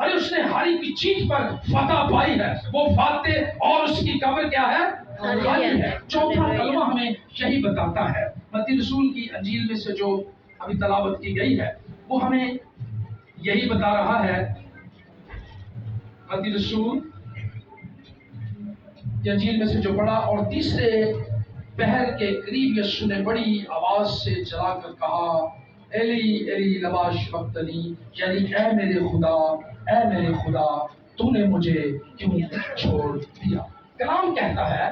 ارے اس نے ہر ایک چیز پر فتح پائی ہے، وہ فاتح اور اس کی قبر کیا ہے؟ خالی ہے۔ چوتھا کلمہ ہمیں یہی بتاتا ہے، متی رسول کی انجیل میں سے جو ابھی تلاوت کی گئی ہے وہ ہمیں یہی بتا رہا ہے۔ متی رسول کی انجیل میں سے جو پڑھا، اور تیسرے پہر کے قریب یسوع نے بڑی آواز سے چلا کر کہا، ایلی ایلی لما شبقتنی، یعنی اے میرے خدا، اے میرے خدا، تو نے مجھے کیوں چھوڑ دیا؟ کلام کہتا ہے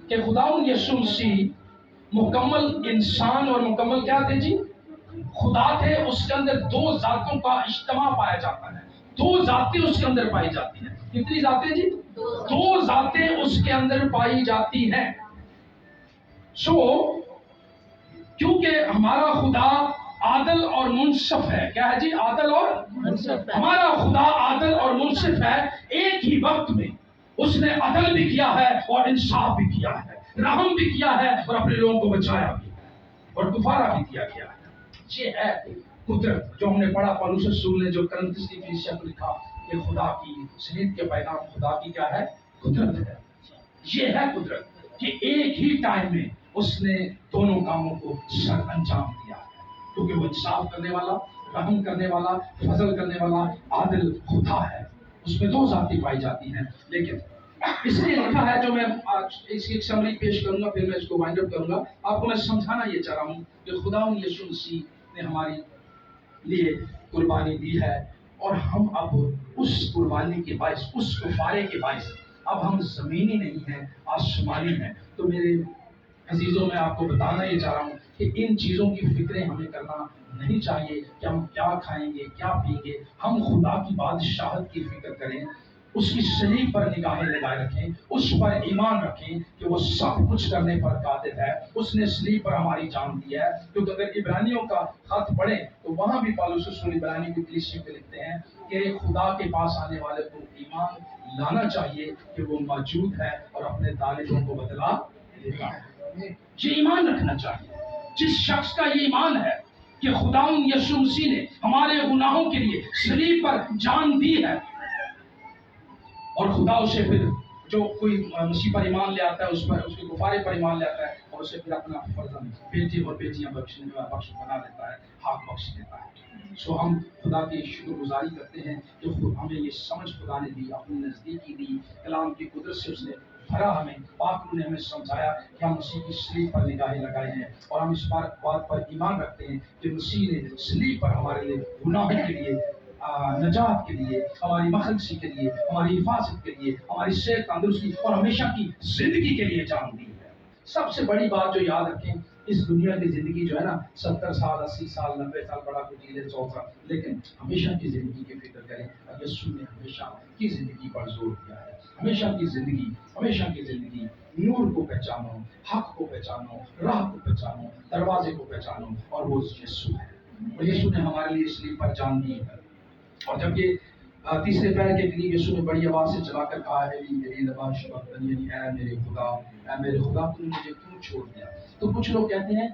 کہ خداوند یسوع مسیح مکمل انسان اور مکمل کیا تھے جی؟ خدا تھے۔ اس کے اندر دو ذاتوں کا اجتماع پایا جاتا ہے، دو ذاتیں اس کے اندر پائی جاتی ہیں۔ کتنی ذاتیں جی؟ دو ذاتیں اس کے اندر پائی جاتی ہیں۔ کیونکہ ہمارا خدا عادل اور منصف ہے۔ کیا ہے جی؟ عادل اور منصف۔ ہمارا خدا عادل اور منصف ہے، ایک ہی وقت میں اس نے عدل بھی کیا ہے اور انصاف بھی کیا ہے، رحم بھی کیا ہے اور اپنے لوگوں کو بچایا بھی ہے اور کفارہ بھی کیا گیا ہے۔ یہ ہے قدرت جو ہم نے پڑھا، پولس رسول نے جو کرنتھس کی کلیسیا کو لکھا کہ خدا کی صلیب کے پیغام خدا کی کیا ہے؟ قدرت ہے۔ یہ ہے قدرت کہ ایک ہی ٹائم میں اس نے دونوں کاموں کو سر انجام دیا ہے، کیونکہ وہ انصاف کرنے والا، رحم کرنے والا، فضل کرنے والا عادل خدا ہے۔ اس میں دو ذاتیں پائی جاتی ہیں، لیکن اس لیے لکھا ہے، جو میں آج اس کی ایک سمری پیش کروں گا، پھر میں اس کو وائنڈ اپ کروں گا۔ آپ کو میں سمجھانا یہ چاہ رہا ہوں کہ خداوند یسوع مسیح نے ہماری لیے قربانی دی ہے، اور ہم اب اس قربانی کے باعث، اس کفارے کے باعث اب ہم زمینی نہیں ہیں، آسمانی ہیں۔ تو میرے عزیزوں، میں آپ کو بتانا یہ چاہ رہا ہوں کہ ان چیزوں کی فکریں ہمیں کرنا نہیں چاہیے کہ ہم کیا کھائیں گے، کیا پئیں گے۔ ہم خدا کی بادشاہت کی فکر کریں، اس کی صلیب پر نگاہیں لگائے رکھیں، اس پر ایمان رکھیں کہ وہ سب کچھ کرنے پر قادر ہے۔ اس نے صلیب پر ہماری جان دی ہے، کیونکہ اگر عبرانیوں کا خط پڑھیں تو وہاں بھی پالوس رسول عبرانی کی کلیسیا پہ لکھتے ہیں کہ خدا کے پاس آنے والے کو ایمان لانا چاہیے کہ وہ موجود ہے اور اپنے طالبوں کو بدلا دیتا ہے۔ یہ ایمان رکھنا چاہیے۔ جس شخص کا یہ ایمان ہے کہ خداوند یسوع مسیح نے ہمارے گناہوں کے لیے صلیب پر جان دی ہے، اور خدا اسے پھر جو کوئی مسیح پر ایمان لے آتا ہے، اس کے گفارے پر ایمان لے آتا ہے، اور اسے پھر اپنا فرزند بیٹی اور بیٹیاں بخش بنا دیتا ہے، حق بخش دیتا ہے۔ سو ہم خدا کی شکر گزاری کرتے ہیں کہ ہمیں یہ سمجھ خدا نے دی، اپنی نزدیکی دی، کلام کی قدرت سے اس نے بھرا ہمیں، پاک نے ہمیں سمجھایا کہ ہم مسیح کی صلیب پر نگاہیں لگائے ہیں، اور ہم اس بات پر ایمان رکھتے ہیں کہ مسیح نے صلیب پر ہمارے لیے گناہوں کے لیے، نجات کے لیے، ہماری مخلصی کے لیے، ہماری حفاظت کے لیے، ہماری صحت تندرستی اور ہمیشہ کی زندگی کے لیے جان دی ہے۔ سب سے بڑی بات جو یاد رکھیں، اس دنیا کی زندگی جو ہے نا، 70 سال، 80 سال، 90 سال، بڑا کچھ جی لے 100 سال، لیکن ہمیشہ کی زندگی کی فکر کریں۔ اور یسوع نے ہمیشہ کی زندگی پر زور دیا ہے۔ ہمیشہ کی زندگی، ہمیشہ کی زندگی، نور کو پہچانو، حق کو پہچانو، راہ کو پہچانو، دروازے کو پہچانو، اور وہ یسوع ہے۔ اور یسوع نے ہمارے لیے صلیب پر جان دی ہے۔ اور جب یہ تیسرے پہر کے قریب یسوع نے بڑی آواز سے چلا کر کہا، ایلی ایلی لما شبقتنی، یعنی اے میرے خدا، اے میرے خدا، تو نے مجھے کیوں چھوڑ دیا؟ تو کچھ لوگ کہتے ہیں،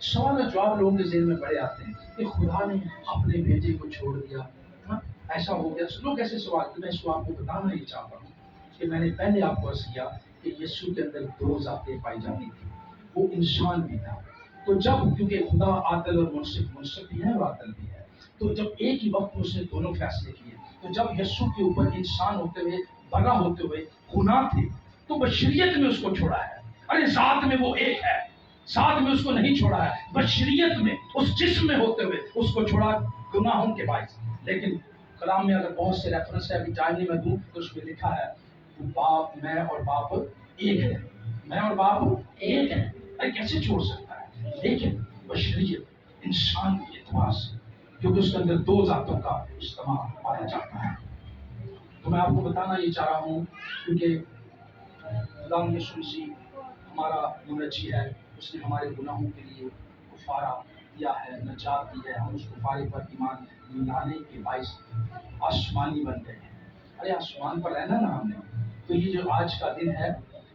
سوال و جواب لوگوں کے ذہن میں بڑے آتے ہیں کہ خدا نے اپنے بیٹے کو چھوڑ دیا، ایسا ہو گیا۔ لوگ ایسے سوال کرتے ہیں۔ میں اس کو آپ کو بتانا یہ چاہتا ہوں کہ میں نے پہلے آپ کو عرض کیا کہ یسوع کے اندر دو ذاتیں پائی جاتی تھی، وہ انسان بھی تھا۔ تو جب، کیونکہ خدا عادل اور منصف بھی ہے اور عادل بھی ہے، تو جب ایک ہی وقت میں اس نے دونوں فیصلے کیے، تو جب یسوع کے اوپر انسان ہوتے ہوئے، بڑا ہوتے ہوئے گناہ تھے، تو بشریت میں اس کو چھوڑا ہے۔ ارے ذات میں وہ ایک ہے، ذات میں اس کو نہیں چھوڑا ہے، بشریت میں، اس جسم میں ہوتے ہوئے اس کو چھوڑا گناہوں کے باعث۔ لیکن کلام میں اگر بہت سے ریفرنس ہے، ابھی ٹائم نہیں میں دوں، تو اس میں لکھا ہے باپ، میں اور باپ ایک ہے، میں اور باپ ایک ہے۔ ارے کیسے چھوڑ سکتا ہے؟ لیکن بشریت، انسان کے اعتبار سے، کیونکہ اس کے اندر دو ذاتوں کا اجتماع پایا جاتا ہے۔ تو میں آپ کو بتانا یہ چاہ رہا ہوں، کیونکہ خدا یسوع مسیح ہمارا منجی ہے، اس نے ہمارے گناہوں کے لیے کفارہ دیا ہے، نجات دی ہے۔ ہم اس کفارے پر ایمان لانے کے باعث آسمانی بن گئے ہیں۔ ارے آسمان پر رہنا نا ہم نے، تو یہ جو آج کا دن ہے،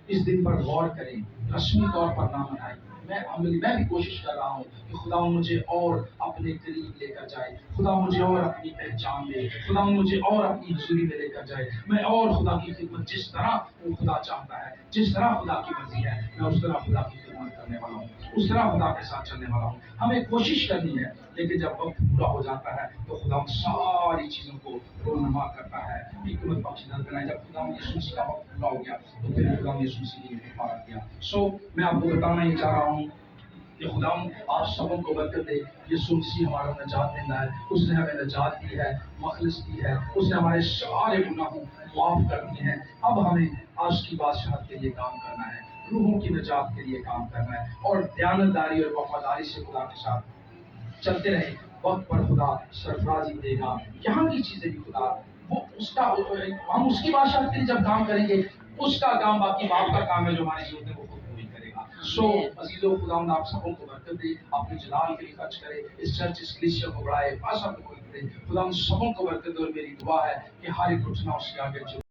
اس دن پر غور کریں، رسمی طور پر نہ منائیں، میں بھی کوشش کر رہا ہوں کہ خدا مجھے اور اپنے قریب لے کر جائے، خدا مجھے اور اپنی پہچان دے، خدا مجھے اور اپنی حضوری میں لے کر جائے، میں اور خدا کی خدمت جس طرح وہ خدا چاہتا ہے، جس طرح خدا کی مرضی ہے، میں اس طرح خدا کی خدمت کرنے والا ہوں، اس طرح خدا کے ساتھ چلنے والا ہوں۔ ہمیں کوشش کرنی ہے، لیکن جب وقت پورا ہو جاتا ہے تو خدا ان ساری چیزوں کو رونما کرتا ہے، حکمت بخش نظر آئے۔ جب خدا یسوع مسیح کا وقت پورا ہو گیا تو پھر خدا یسوع مسیح نے پارا کیا۔ میں آپ کو بتانا ہی چاہ رہا ہوں کہ خدا آپ سبوں کو برکت دے۔ یسوع مسیح ہمارا نجات دیندا ہے، اس نے ہمیں نجات دی ہے، مخلص دی ہے، اس نے ہمارے سارے گناہوں معاف کر دیے ہیں۔ اب ہمیں آج کی بادشاہت کے لیے کام کرنا ہے، روحوں کی نجات کے لیے کام کرنا ہے، اور دیانتداری اور وفاداری سے خدا کے ساتھ چلتے رہے۔ وقت پر خدا سرفرازی دے گا، یہاں کی چیزیں بھی خدا وہ اس کا ہم اس کی بادشاہت کے لیے جب کام کریں گے، اس کا کام باقی باپ کا کام ہے جو ہماری ضرورت ہے وہ خود پوری کرے گا۔ عزیزو، خدا آپ سبوں کو برکت دے، اپنے جلال کے لیے خرچ کرے، اس چرچ اس کلیسیا کو بڑھائے، بھاشا کو برکت دے۔ خدا ہم سبوں کو برکت دے، اور میری دعا ہے کہ ہر ایک اٹھنا اس کے آگے